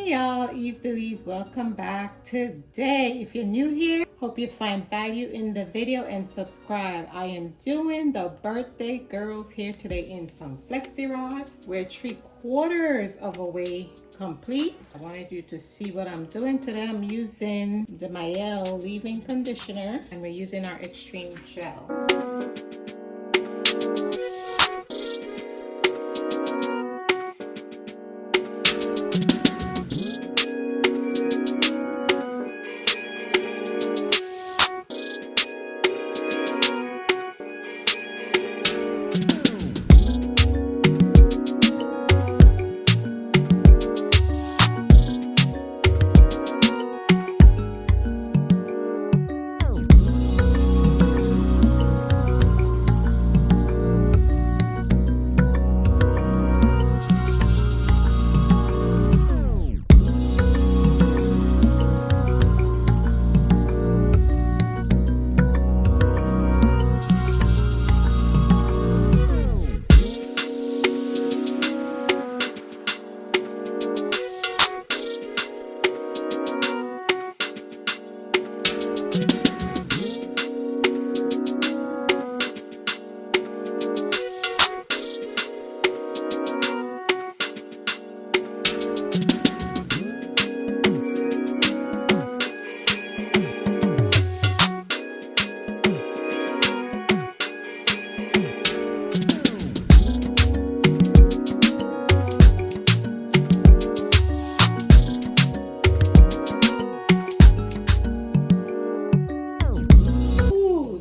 Hey y'all, Yvebelize, welcome back today. If you're new here, hope you find value in the video and subscribe. I am doing the birthday girls hair today in some Flexi rods. We're 3/4 of a way complete. I wanted you to see what I'm doing today. I'm using the Mielle leave-in conditioner and we're using our Xtreme Gel.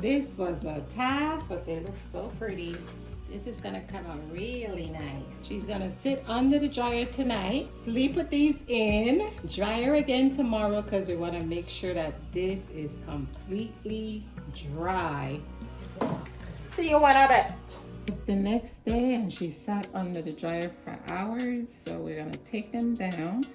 This was a task, but they look so pretty. This is gonna come out really nice. She's gonna sit under the dryer tonight, sleep with these in, dry her again tomorrow because we wanna make sure that this is completely dry. See you when I bet. It's the next day and she sat under the dryer for hours, so we're gonna take them down.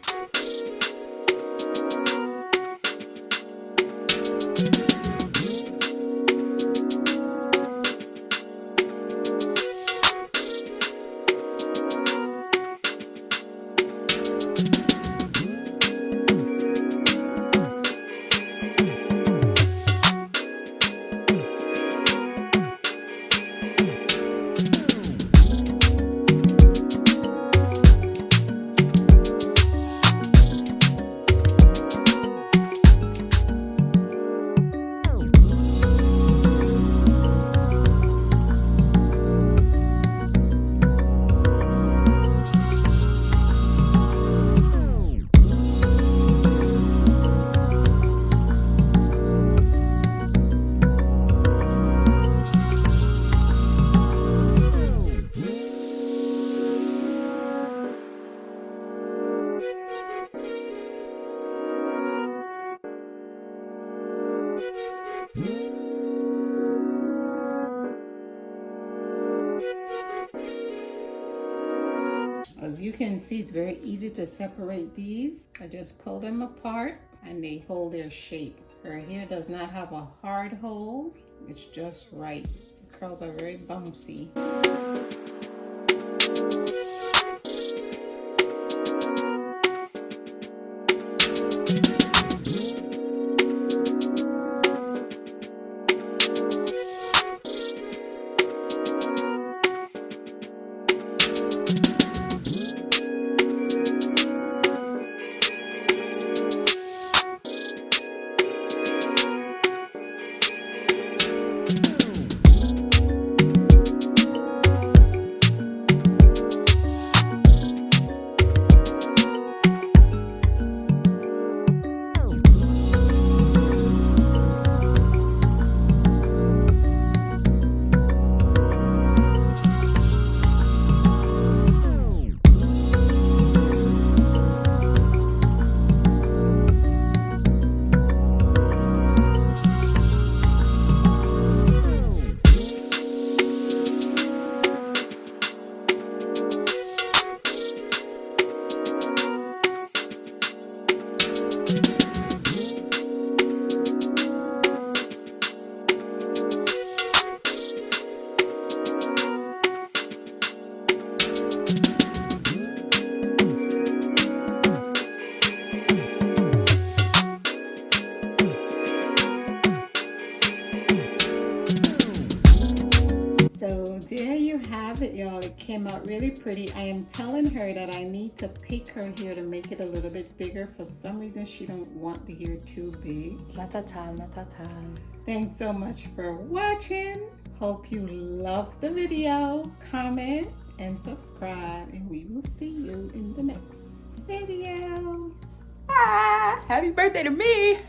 As you can see, it's very easy to separate these. I just pull them apart and they hold their shape. Her hair does not have a hard hold. It's just right. The curls are very bouncy. So there you have it, y'all. It came out really pretty. I am telling her that I need to pick her hair to make it a little bit bigger. For some reason, she don't want the hair too big. Not that time, not that time. Thanks so much for watching. Hope you loved the video. Comment and subscribe, and we will see you in the next video. Ah, happy birthday to me.